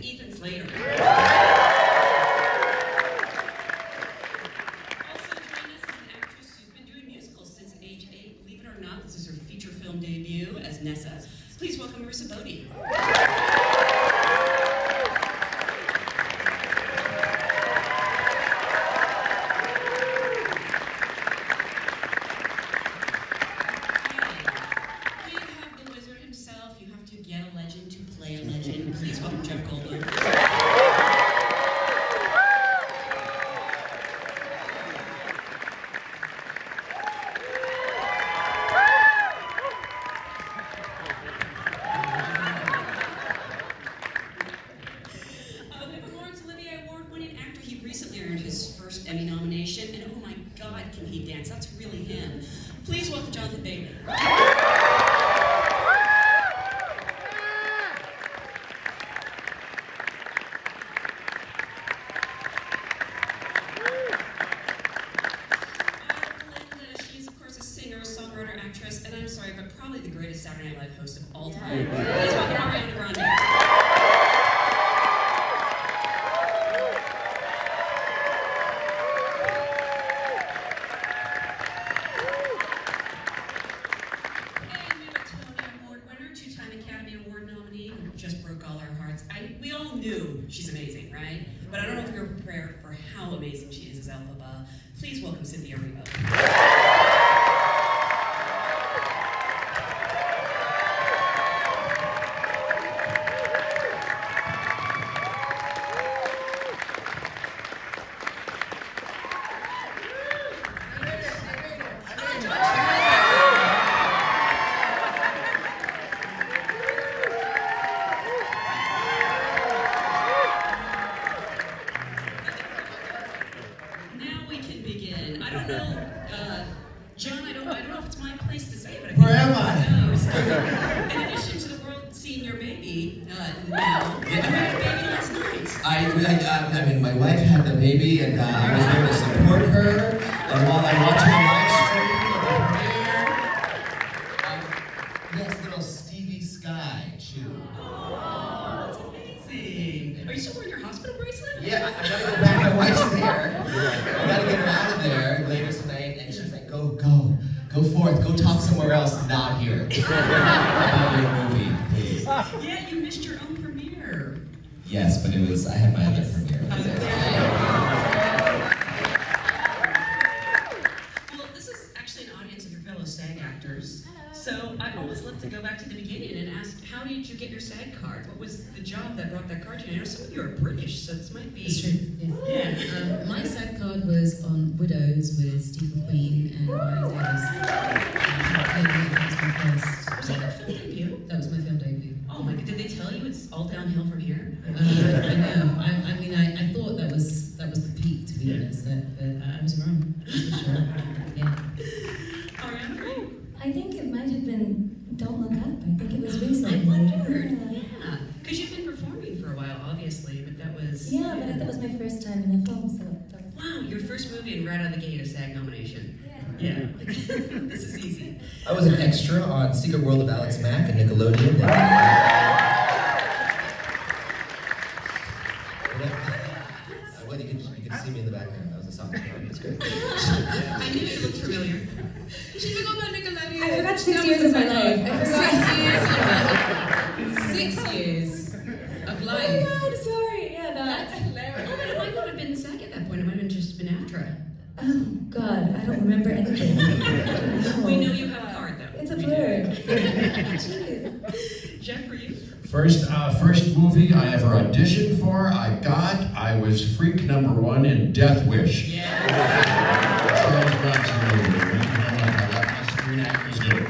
Ethan Slater. Also joining us is an actress who's been doing musicals since age 8. Believe it or not, this is her feature film debut as Nessa. Please welcome Marissa Bodie. Please welcome Jeff Goldblum. We have a Laurence Olivier Award-winning actor. He recently earned his first Emmy nomination, and oh my God, can he dance? That's really him. Please welcome Jonathan Bateman. Actress, and I'm sorry, but probably the greatest Saturday Night Live host of all time. Please welcome Ariana Grande. And we have a Tony Award winner, 2-time Academy Award nominee, who just broke all our hearts. We all knew she's amazing, right? But I don't know if you're prepared for how amazing she is as Elphaba. Please welcome Cynthia Erivo. John, I don't know if it's my place to say, but I think where am I? In addition to the world seeing your baby now, you had a baby last night. I mean, my wife had the baby, and I was there to support her. And while I watched the live stream of the premiere, yes, little Stevie Sky too. Oh, that's amazing. Are you still wearing your hospital bracelet? Yeah, I gotta go back. My wife's there. I gotta get her out of there later tonight, and she's like, go forth, go talk somewhere else, not here. About your movie, please. Yeah, you missed your own premiere. Yes, but I had my other premiere. Well, this is actually an audience of your fellow SAG actors. So I'd always love to go back to the beginning and ask, how did you get your SAG card? What was the job that brought that card to you? I know some of you are British, so this might be... It's true, yeah. My SAG card was on Widows with Steve McQueen and Ryan Davis. Was that your film debut? That was my film debut. Oh my God, did they tell you it's all downhill from here? I know. I mean, I thought that was the peak, to be honest, but I was wrong, for sure. Yeah. Ariana, for you? I think it might have been Don't Look Up. I think it was recently. I wondered. Yeah. Because you've been performing for a while, obviously, but that was... Yeah, but that was my first time in a film, so... Wow, your first movie and right out of the gate a SAG nomination. Yeah. This is easy. I was an extra on Secret World of Alex Mack and Nickelodeon. Well, you can see me in the background. That was a soccer game. It's good. I knew it looked familiar. She forgot about Nickelodeon. I forgot 6 years of my life. I forgot 6 years of life. Oh God, sorry. Yeah, That's hilarious. Oh, but it might not have been SAG at that point. It might have just been AFTRA. Oh God, I don't remember anything. We know you have a card, though. It's a blur. Jeez. Jeff, for you? First movie I ever auditioned for, I was freak #1 in Death Wish. Yeah. Charles Bronson movie. I let my screen actors do it.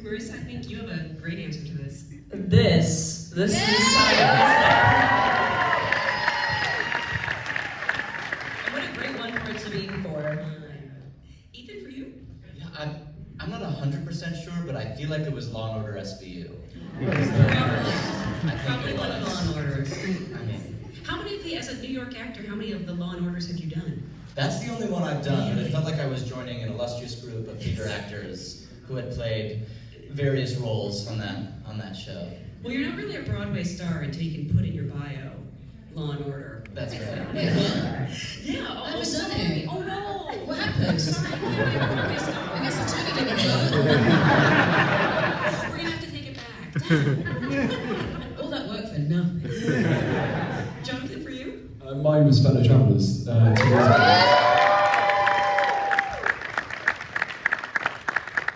Marissa, I think you have a great answer to this. This is what a great one for it to be for. Ethan, for you? Yeah, I'm not 100% sure, but I feel like it was Law & Order SVU. Probably one of Law & Orders. I mean, How many of the, as a New York actor, how many of the Law & Orders have you done? that's the only one I've done, but it felt like I was joining an illustrious group of theater actors who had played various roles on that show. Well, you're not really a Broadway star until you can put in your bio, Law and Order. That's right. Yeah, I haven't so done it. Oh no! What happened? Sorry, you can't be a Broadway star. I guess the TV didn't go. We're gonna have to take it back. All that work for nothing. Jonathan, for you? Mine was Fellow Travellers. 2 years ago.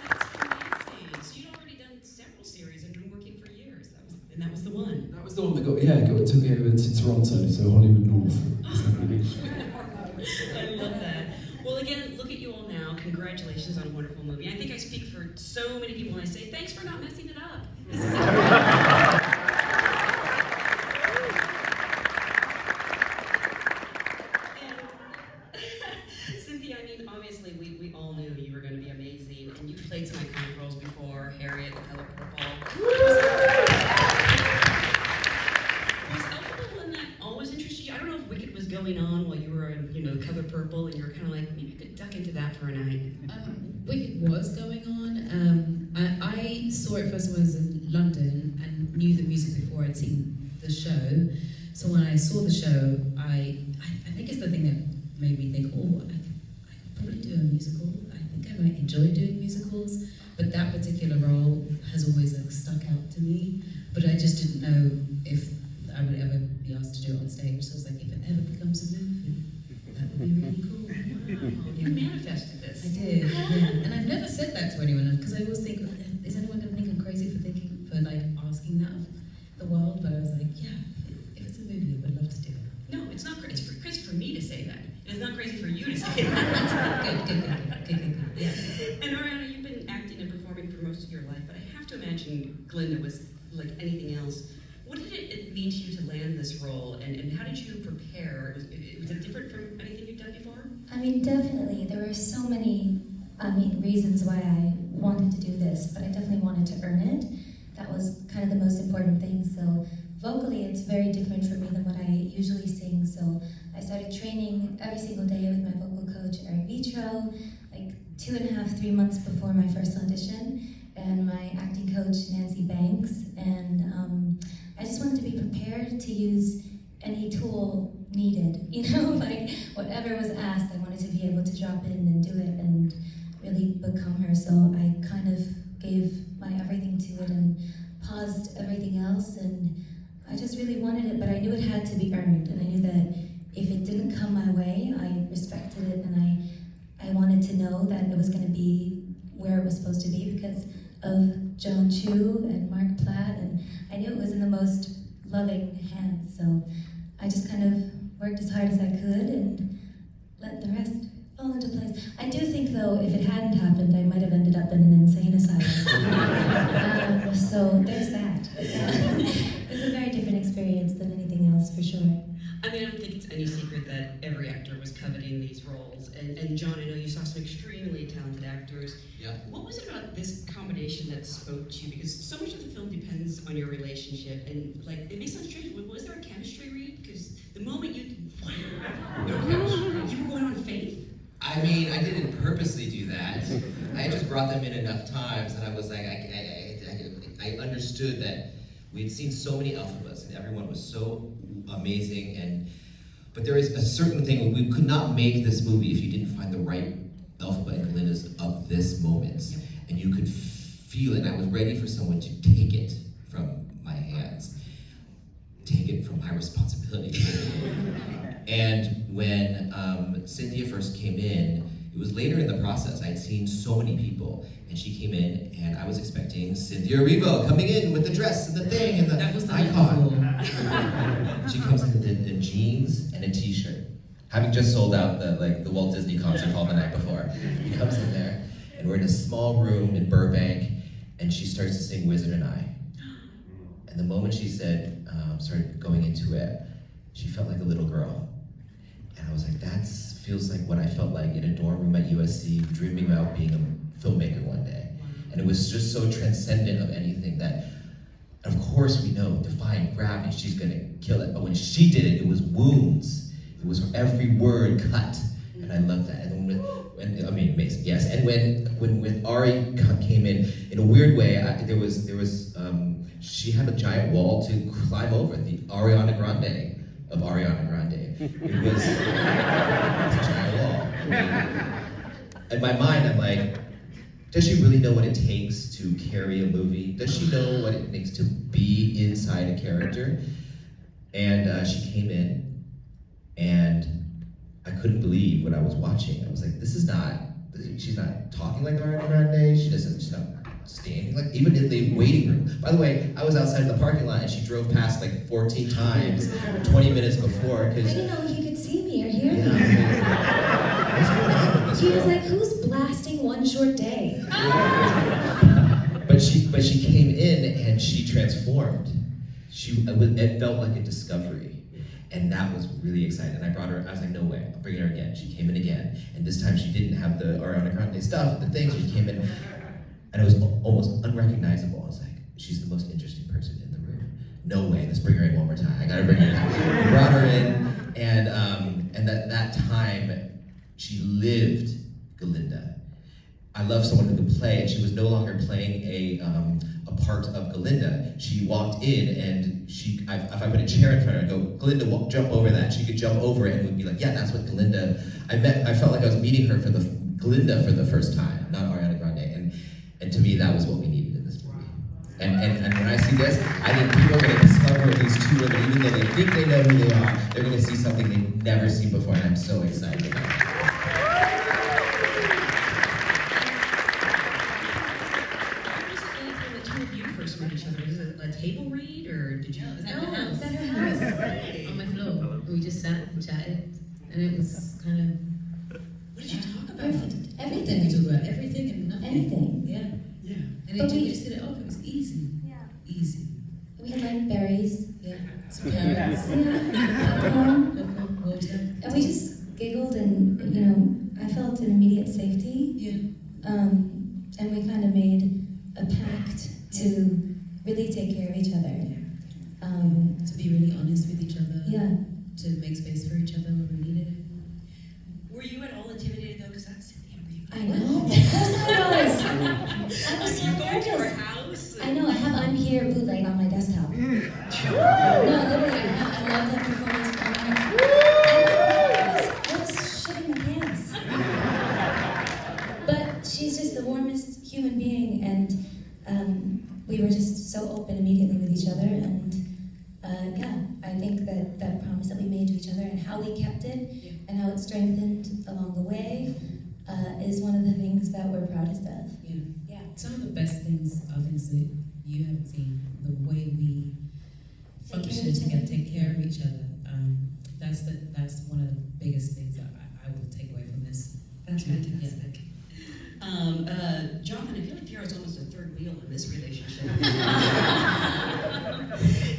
That's amazing. So you'd already done several series and been working for years. That was the one. That was the one that took me over to Toronto, so Hollywood North. I love that. Well, again, look at you all now. Congratulations on a wonderful movie. I think I speak for so many people when I say thanks for not messing it up. This is And, Cynthia, I mean, obviously, we all knew you were going to be amazing, and you've played some iconic roles before, Harriet, The Color Purple. Was Alpha one that always interested you? I don't know if Wicked was going on while you were in, The Color Purple, and you were kind of like, maybe you could duck into that for a night. Wicked was going on. I saw it first when I was in London and knew the music before I'd seen the show. So when I saw the show, I think it's the thing that made me think, oh, I could probably do a musical. I think I might enjoy doing musicals. But that particular role has always stuck out to me. But I just didn't know if I would ever be asked to do it on stage. So I was like, if it ever becomes a movie, that would be really cool. Wow, you manifested this. I did, yeah. And I've never said that to anyone because I always think, is anyone going to think I'm crazy for asking that of the world? But I was like, yeah, if it's a movie, I would love to do it. No, it's not crazy. It's crazy for me to say that. It's not crazy for you to say that. Good. Yeah. And Ariana, you've been acting and performing for most of your life, but I have to imagine Glinda was like anything else. What did it mean to you to land this role, and how did you prepare? Was it different from anything you've done before? I mean, definitely. There were so many, reasons why I wanted to do this, but I definitely wanted to earn it. That was kind of the most important thing. So vocally, it's very different for me than what I usually sing. So I started training every single day with my vocal coach, Eric Vitro, like 2.5, 3 months before my first audition, and my acting coach, Nancy Banks. And I just wanted to be prepared to use any tool needed, like whatever was asked, I wanted to be able to drop in and do it and really become her. So I kind of gave my everything to it and paused everything else, and I just really wanted it, but I knew it had to be earned, and I knew that if it didn't come my way, I respected it, and I wanted to know that it was going to be where it was supposed to be because of Joan Chu and Mark Platt, and I knew it was in the most loving hands, so I just kind of worked as hard as I could and let the rest fall into place. I do think, though, if it hadn't happened, I might have ended up in an insane asylum. So there's that. It was a very different experience than anything else, for sure. I mean, I don't think it's any secret that every actor was coveting these roles. And John, I know you saw some extremely talented actors. Yeah. What was it about this combination that spoke to you? Because so much of the film depends on your relationship, and it may sound strange, but was there a chemistry read? Because the moment No chemistry. you were going on faith. I mean, I didn't purposely do that. I just brought them in enough times that I was like, I understood that we'd seen so many alphabets and everyone was so amazing, but there is a certain thing, we could not make this movie if you didn't find the right alphabet and Glinda's of this moment. And you could feel it, and I was ready for someone to take it from my hands, take it from my responsibility. And when Cynthia first came in, it was later in the process. I'd seen so many people, and she came in, and I was expecting Cynthia Erivo coming in with the dress and the thing and the That was the icon. She comes in in jeans and a t-shirt, having just sold out the Walt Disney concert hall the night before. He comes in there, and we're in a small room in Burbank, and she starts to sing Wizard and I. And the moment she started going into it, she felt like a little girl. And I was like, that feels like what I felt like in a dorm room at USC, dreaming about being a filmmaker one day. And it was just so transcendent of anything that, of course we know, defying gravity, she's gonna kill it. But when she did it, it was wounds. It was every word cut. And I love that. And then amazing, yes. And when Ari came in a weird way, there was she had a giant wall to climb over, the Ariana Grande of Ariana Grande. It was a giant wall. In my mind, I'm like, does she really know what it takes to carry a movie? Does she know what it takes to be inside a character? And she came in, and I couldn't believe what I was watching. I was like, she's not talking like Ariana Grande, she's not standing like, even in the waiting room. By the way, I was outside in the parking lot and she drove past like 14 times, 20 minutes before, I because didn't know he could see me or hear me. what's going on with this He was girl? like, who's blasting One Short Day? But she came in and she transformed. It felt like a discovery. And that was really exciting. And I brought her, I was like, no way, I'll bring her again. She came in again. And this time she didn't have the Ariana Grande stuff, the things, she came in, and it was almost unrecognizable. I was like, she's the most interesting person in the room. No way, let's bring her in one more time. I gotta bring her in. We brought her in, and that time, she lived Galinda. I love someone who can play, and she was no longer playing a part of Galinda. She walked in, and if I put a chair in front of her, I'd go, Galinda, jump over that. She could jump over it and would be like, yeah, that's what Galinda. I felt like I was meeting her for Galinda for the first time, not Ariana Grande. And to me, that was what we needed in this movie. And when I see this, I think people are going to discover these two women, even though they think they know who they are, they're going to see something they've never seen before, and I'm so excited about it. Met each other? Was it a table read, or did you? Was that No, the house? it was at her house. On my floor. We just sat and chatted, and it was kind of. What did you talk about? Everything. We talked about everything and nothing. Anything. Yeah. Yeah. And But we we- just hit it off. It was easy. Yeah. Easy. We had like berries. Yeah. Some carrots. Popcorn. Popcorn, water. And we just giggled and, I felt an immediate safety. Yeah. And we kind of made a pact to really take care of each other. To be really honest with each other. Yeah. To make space for each other when we needed it. Were you at all intimidated though? Because that's Cynthia Erivo. I know. Of course I was. I was so You going to her nervous. house? I know. I have I'm Here bootleg on my desktop. No, literally, I love that performance. I was shitting my pants. But she's just the warmest human being, and we were just so open immediately with each other, and I think that promise that we made to each other and how we kept it and how it strengthened along the way is one of the things that we're proudest of. Yeah. Yeah. Some of the best things are things that you haven't seen. The way we function together, take care of each other. That's one of the biggest things that I will take away from this. That's fantastic. Jonathan, I feel like Fiara's almost a third wheel in this relationship.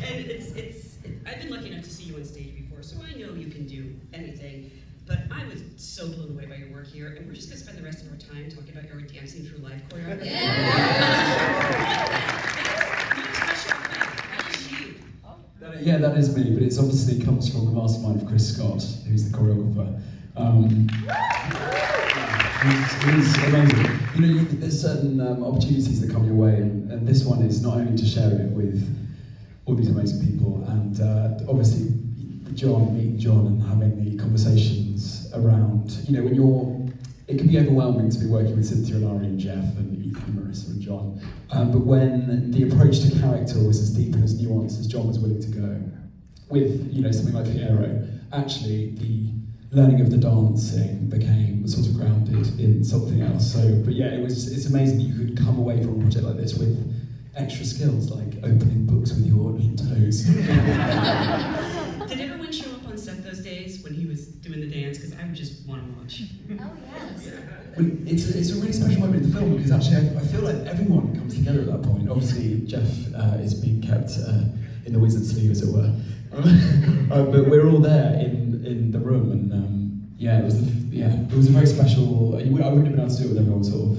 And I've been lucky enough to see you on stage before, so I know you can do anything. But I was so blown away by your work here, and we're just going to spend the rest of our time talking about your dancing through life choreography. Yeah, that is me, but it obviously comes from the mastermind of Chris Scott, who's the choreographer. He's amazing. There's certain opportunities that come your way, and this one is not only to share it with all these amazing people, and obviously meeting John and having the conversations around, it can be overwhelming to be working with Cynthia and Ari and Jeff and Marissa and John, but when the approach to character was as deep and as nuanced as John was willing to go, with something like Piero, actually the learning of the dancing became sort of grounded in something else. So, but yeah, it's amazing that you could come away from a project like this with extra skills like opening books with your little toes. Did everyone show up on set those days when he was doing the dance? Because I would just want to watch. Oh, yes. Well, it's a really special moment in the film because actually I feel like everyone comes together at that point. Obviously, Jeff is being kept in the wizard sleeve, as it were. But we're all there in the room, and it was a very special. I wouldn't have been able to do it with everyone sort of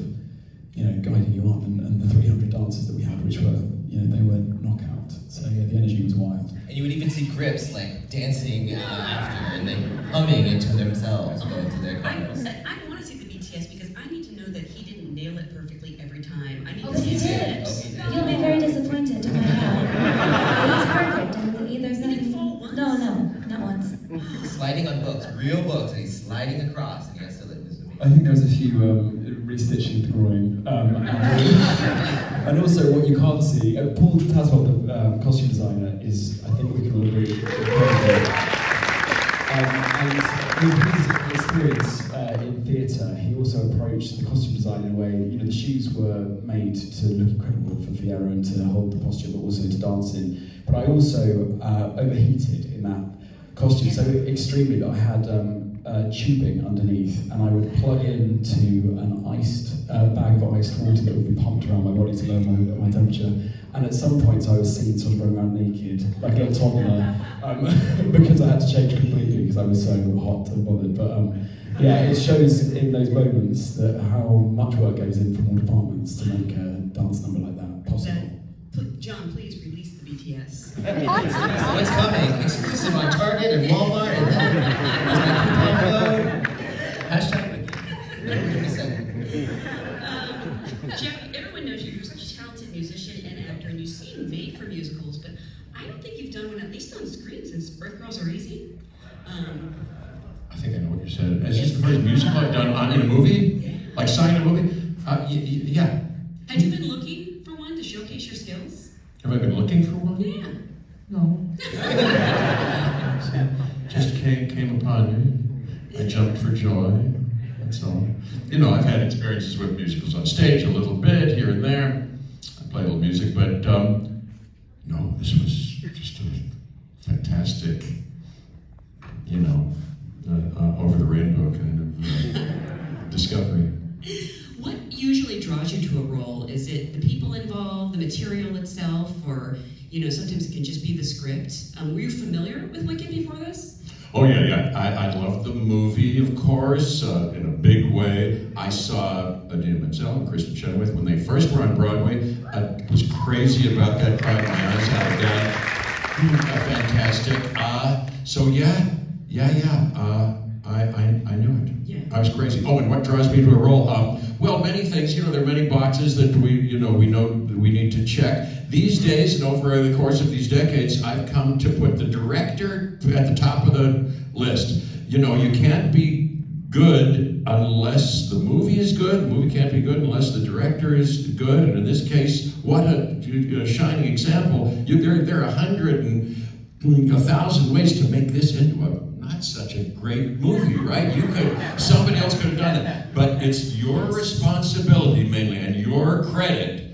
guiding you on, and the 300 dancers that we had, which were they were knockout. So yeah, the energy was wild. And you would even see Grips like dancing after and then humming into themselves, going to their chorus. I want to see the BTS because I need to know that he didn't nail it perfectly every time. I need Oh, to but he see did. it. You'll be very disappointed. Oh my God. sliding on books, real books, and he's sliding across, and he has to live this movie. I think there was a few re-stitching of the groin. And also what you can't see, Paul Taswell, the costume designer, is, I think we can all agree, incredible. And with his experience in theatre, he also approached the costume design in a way, the shoes were made to look incredible for Fiera and to hold the posture, but also to dance in. But I also overheated in that costume so extremely that I had tubing underneath, and I would plug into an iced bag of iced water that would be pumped around my body to lower my temperature. And at some points I was seen sort of running around naked, like a little toddler, because I had to change completely because I was so hot and bothered. But yeah, it shows in those moments that how much work goes in from all departments to make a dance number like that possible. John, please release the BTS. What's coming? Exclusive on Target and Walmart and hashtag. Jeff, everyone knows you. You're such a talented musician and actor, and you seem made for musicals, but I don't think you've done one, at least on screen, since Earth Girls Are Easy. I think I know what you said. Is this the first musical I've done in a movie? Like signed a movie? Yeah. Had you been looking for one to showcase your skills? Have I been looking for one? Yeah. No. Just came upon me. I jumped for joy. That's all. I've had experiences with musicals on stage a little bit here and there. I play a little music, but no, this was just a fantastic, over the rainbow kind of discovery. What usually draws you to a role? Is it the people involved, the material itself, or sometimes it can just be the script? Were you familiar with Wicked before this? Oh yeah. I loved the movie, of course, in a big way. I saw Idina Menzel and Kristen Chenoweth when they first were on Broadway. I was crazy about that, cried my eyes out of that. Fantastic. So yeah. I knew it. Yeah. I was crazy. Oh, and what draws me to a role? Well, many things. There are many boxes that we know that we need to check. These days, and over the course of these decades, I've come to put the director at the top of the list. You can't be good unless the movie is good. The movie can't be good unless the director is good. And in this case, what a shining example. There are 100 and 1,000 ways to make this into a not such a great movie, right? Somebody else could have done it. But it's your responsibility mainly and your credit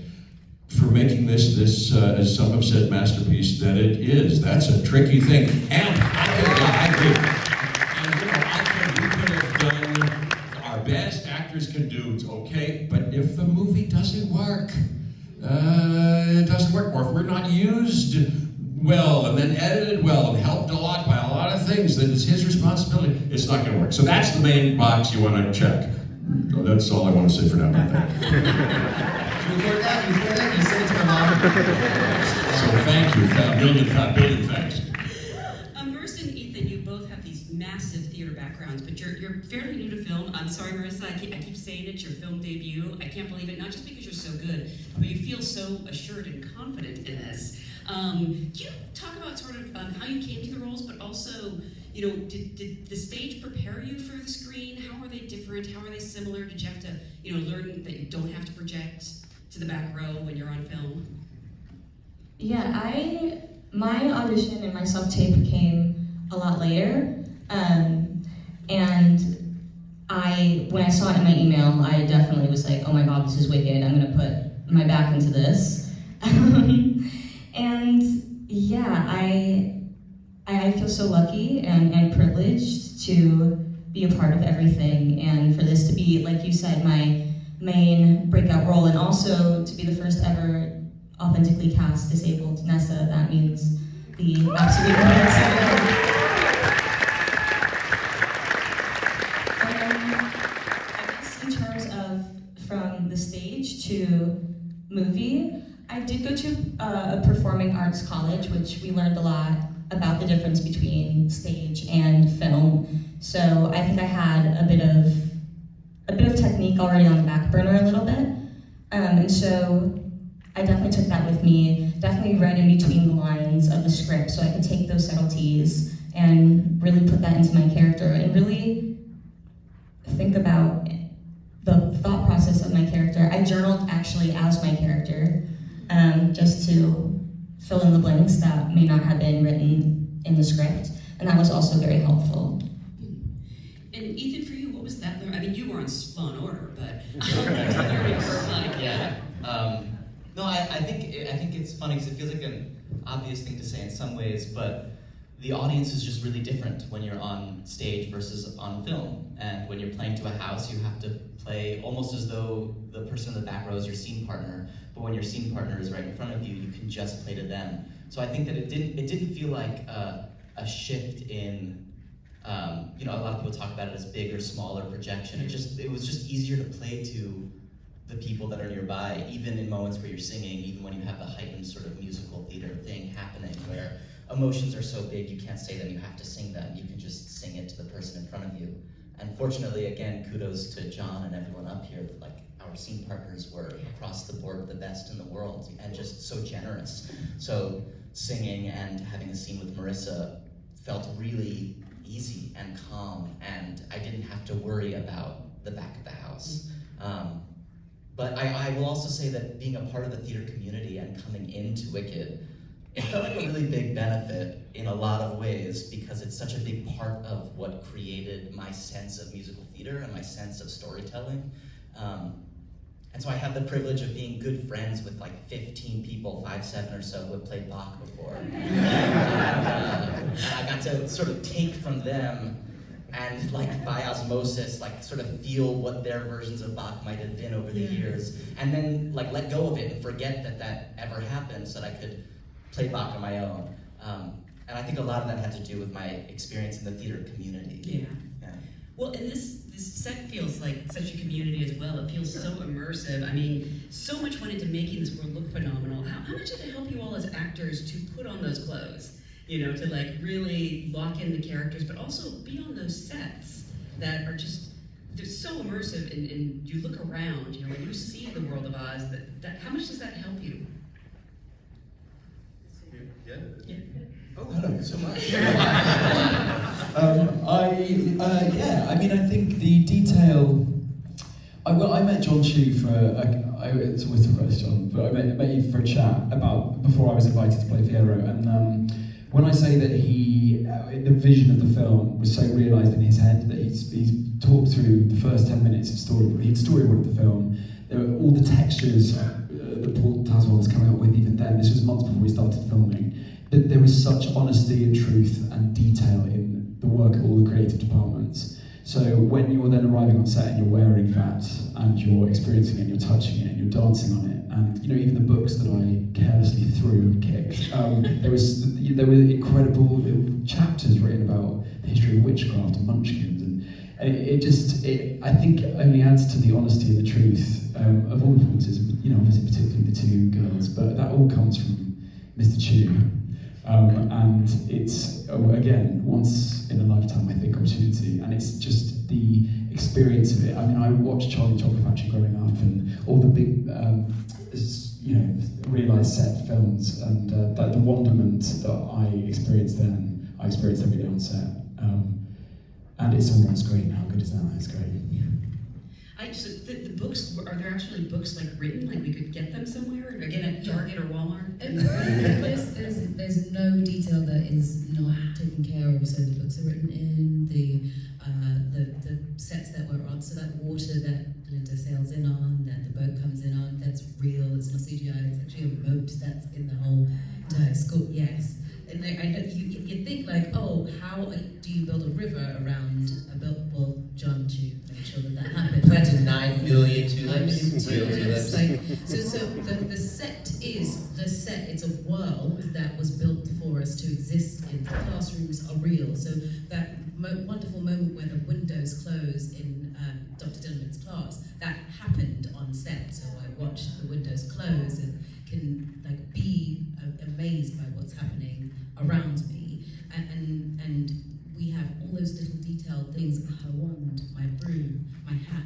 for making this as some have said, masterpiece that it is. That's a tricky thing. And I agree. And we could have done our best actors can do, it's okay, but if the movie doesn't work, it doesn't work. Or if we're not used well and then edited well and helped a lot by a lot of things that is his responsibility, it's not going to work. So that's the main box you want to check. So that's all I want to say for now about that. You record that, you send it to my mom. So thank you, billion thanks. Marissa and Ethan, you both have these massive theater backgrounds, but you're fairly new to film. I'm sorry, Marissa, I keep saying it's your film debut. I can't believe it, not just because you're so good, but you feel so assured and confident in this. Can you talk about sort of how you came to the roles, but also, did the stage prepare you for the screen? How are they different? How are they similar? Did you have to, learn that you don't have to project to the back row when you're on film? Yeah, my audition and my self-tape came a lot later, and when I saw it in my email, I definitely was like, oh my god, this is wicked, I'm gonna put my back into this. And yeah, I feel so lucky and privileged to be a part of everything, and for this to be, like you said, my main breakout role, and also to be the first ever authentically cast disabled Nessa. That means the absolute best. I guess in terms of from the stage to movie, I did go to a performing arts college, which we learned a lot about the difference between stage and film. So I think I had a bit of technique already on the back burner a little bit. And so I definitely took that with me, definitely read in between the lines of the script so I could take those subtleties and really put that into my character and really think about the thought process of my character. I journaled actually as my character, just to fill in the blanks that may not have been written in the script, and that was also very helpful. And Ethan, for you, what was that? I mean, you were on Law and Order, but what was the learning curve like? Yeah. No, I think it's funny because it feels like an obvious thing to say in some ways, but the audience is just really different when you're on stage versus on film. And when you're playing to a house, you have to play almost as though the person in the back row is your scene partner. But when your scene partner is right in front of you, you can just play to them. So I think that it didn't feel like a shift in. A lot of people talk about it as big or smaller projection. It was just easier to play to the people that are nearby, even in moments where you're singing, even when you have the heightened sort of musical theater thing happening where emotions are so big you can't say them, you have to sing them. You can just sing it to the person in front of you. And fortunately, again, kudos to John and everyone up here. Like, our scene partners were across the board the best in the world and just so generous. So singing and having a scene with Marissa felt really easy and calm, and I didn't have to worry about the back of the house. But I will also say that being a part of the theater community and coming into Wicked, it felt like a really big benefit in a lot of ways because it's such a big part of what created my sense of musical theater and my sense of storytelling. And so I have the privilege of being good friends with like 15 people, 5'7" or so, who have played Bach before. And I got to sort of take from them and like by osmosis, like sort of feel what their versions of Bach might have been over the years, and then like let go of it and forget that ever happened so that I could play Bach on my own. And I think a lot of that had to do with my experience in the theater community. Yeah. Well, and this set feels like such a community as well. It feels so immersive. I mean, so much went into making this world look phenomenal. How much did it help you all as actors to put on those clothes? You know, to like really lock in the characters, but also be on those sets that are just, they're so immersive, and you look around, you know, when you see the world of Oz, how much does that help you? Yeah. Oh, hello, so much. I mean, I think the detail. I met John Chu for it's always a question, but I met you for a chat about before I was invited to play Fiero, and when I say that the vision of the film was so realised in his head that he's talked through the first 10 minutes of storyboard. He'd storyboarded the film. There were all the textures that Paul Tazwell was coming up with even then. This was months before we started filming. There was such honesty and truth and detail in the work of all the creative departments. So when you're then arriving on set and you're wearing that and you're experiencing it and you're touching it and you're dancing on it, and you know, even the books that I carelessly threw and kicked, there were incredible chapters written about the history of witchcraft and munchkins, and it I think only adds to the honesty and the truth of all performances. You know, obviously particularly the two girls, but that all comes from Mr. Chu. And it's, again, once in a lifetime, I think, opportunity, and it's just the experience of it. I mean, I watched Charlie Chocolate Factory growing up, and all the big, realised set films, and the wonderment that I experienced then, I experienced every day on set. And it's all on screen. How good is that? It's great. The books, are there actually books like written, like we could get them somewhere, again at Target or Walmart? There's no detail that is not taken care of. So the books are written in, the sets that we're on, so that water that Linda sails in on, that the boat comes in on, that's real, it's not CGI, it's actually a boat that's in the whole entire school, yes. And I know you think like, oh, how do you build a river around a boat? Well, John to make sure that happens. Planted 9 million tulips. 9 million tulips. Like, so the set is the set. It's a world that was built for us to exist in. The classrooms are real. So that wonderful moment where the windows close in Dr. Dillman's class, that happened on set. So I watched the windows close and can like be amazed by what's happening around me, and we have all those little detailed things. Her wand, my broom, my hat.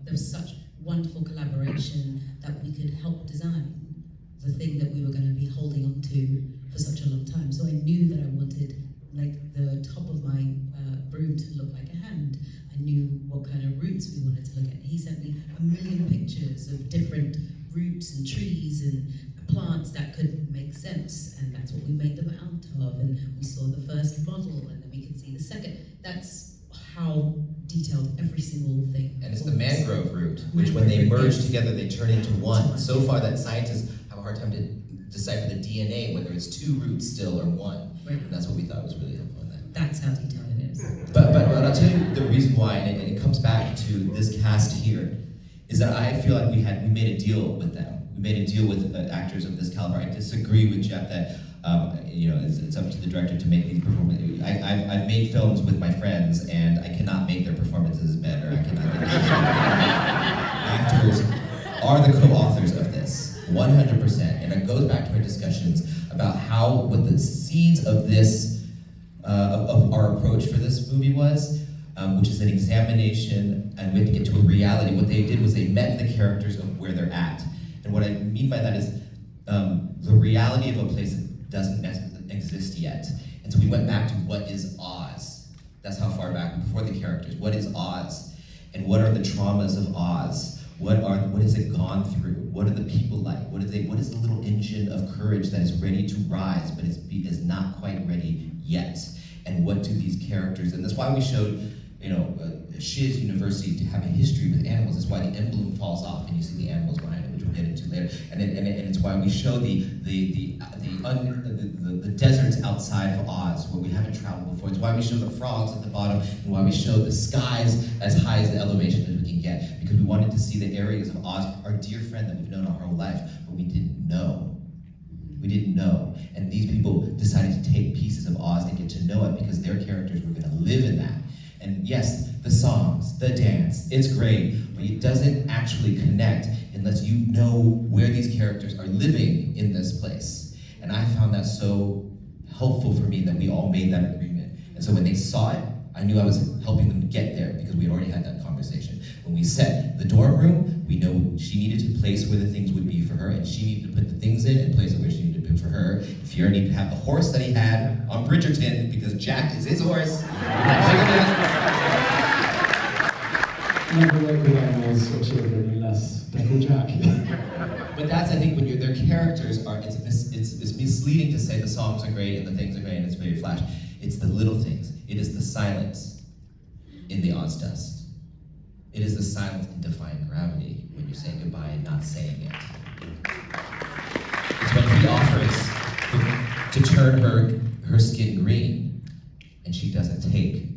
There was such wonderful collaboration that we could help design. and we saw the first model, and then we could see the second. That's how detailed every single thing. And it's the mangrove root, which when they merge together, they turn into one. So far that scientists have a hard time to decipher the DNA, whether it's two roots still or one. Right. And that's what we thought was really helpful in that. That's how detailed it is. But I'll tell you the reason why, and it comes back to this cast here, is that I feel like we made a deal with them. We made a deal with actors of this caliber. I disagree with Jeff that it's up to the director to make these performances. I've made films with my friends, and I cannot make their performances better. I cannot get actors are the co-authors of this, 100%. And it goes back to our discussions about what the seeds of this, of our approach for this movie was, which is an examination, and we have to get to a reality. What they did was they met the characters of where they're at. And what I mean by that is the reality of a place that doesn't exist yet. And so we went back to what is Oz. That's how far back, before the characters. What is Oz? And what are the traumas of Oz? What has it gone through? What are the people like? What is the little engine of courage that is ready to rise, but is not quite ready yet? And what do these characters, and that's why we showed, Shiz University to have a history with animals. That's why the emblem falls off and you see the animals behind it, which we'll get into later. And it's why we show the deserts outside of Oz where we haven't traveled before. It's why we show the frogs at the bottom, and why we show the skies as high as the elevation as we can get, because we wanted to see the areas of Oz, our dear friend that we've known our whole life, but we didn't know. We didn't know. And these people decided to take pieces of Oz and get to know it because their characters were going to live in that. And yes, the songs, the dance, it's great, but it doesn't actually connect unless you know where these characters are living in this place. And I found that so helpful for me that we all made that agreement. And so when they saw it, I knew I was helping them get there because we had already had that conversation. When we set the dorm room, we know she needed to place where the things would be for her, and she needed to put the things in and place it where she needed to put for her. Fiora needed to have the horse that he had on Bridgerton because Jack is his horse. Never work with animals or children unless they're called Jack. But that's, I think, when their characters are, it's misleading to say the songs are great and the things are great and it's very flash. It's the little things. It is the silence in the Oz dust. It is the silence in defying gravity when you're saying goodbye and not saying it. It's when he offers to turn her skin green, and she doesn't take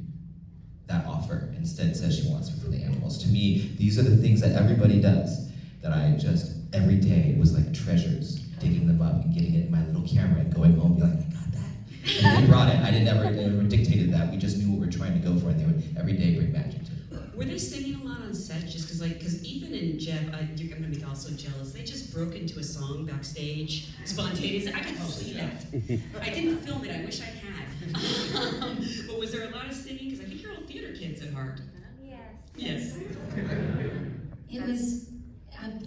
that offer. Instead says she wants it for the animals. To me, these are the things that everybody does, that I just, every day, was like treasures, digging them up and getting it in my little camera and going home and be like, I got that. And they brought it. I never dictated that. We just knew what we were trying to go for, and they would every day bring magic to it. Were they singing a lot on set? Just because Ethan and Jeff, you're going to be also jealous. They just broke into a song backstage, spontaneous. I got to see that. I didn't film it. I wish I had. But was there a lot of singing? Because I think you're all theater kids at heart. Yes. Yes. It was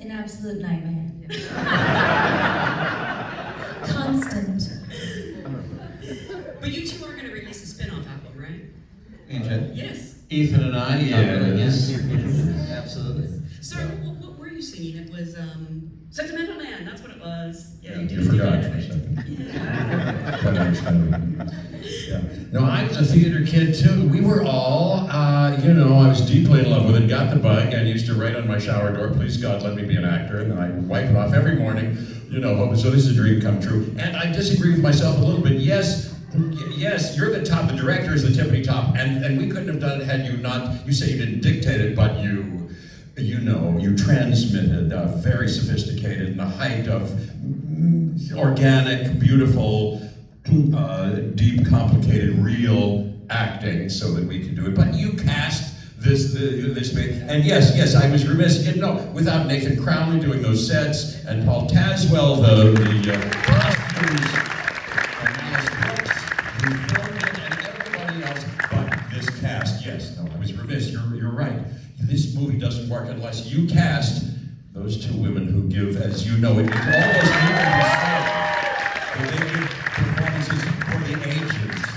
an absolute nightmare. Constant. But you two are going to release a spin-off album, right? Me and Jeff? Yes. Ethan and I, yes. Absolutely. Sorry, what were you singing? It was Sentimental Man. That's what it was. Yeah, You did forgot it. for a second. Yeah. Quite understandable. Yeah. No, I was a theater kid too. We were all, I was deeply in love with it, got the bug, and used to write on my shower door, please God, let me be an actor, and then I wipe it off every morning, so this is a dream come true. And I disagree with myself a little bit. Yes, you're the top, the director is the tippity top, and we couldn't have done it had you not, you say you didn't dictate it, but you transmitted very sophisticated in the height of organic, beautiful, deep, complicated, real acting so that we could do it. But you cast this and yes, I was remiss, without Nathan Crowley doing those sets, and Paul Taswell, the costumes, and Alice Brooks, who filmed it, and everybody else, but this cast, yes, no, I was remiss, you're right. This movie doesn't work unless you cast those two women who give, as you know, it almost they give performances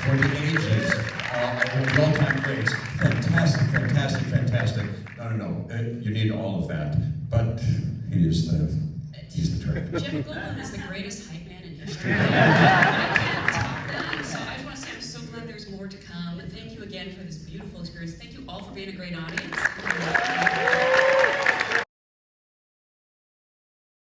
for the ages, all-time greats. Fantastic. No, you need all of that, but he's the director. Jeff Goldblum is the greatest hype man in history. I can't top that. So night, for this beautiful experience. Thank you all for being a great audience.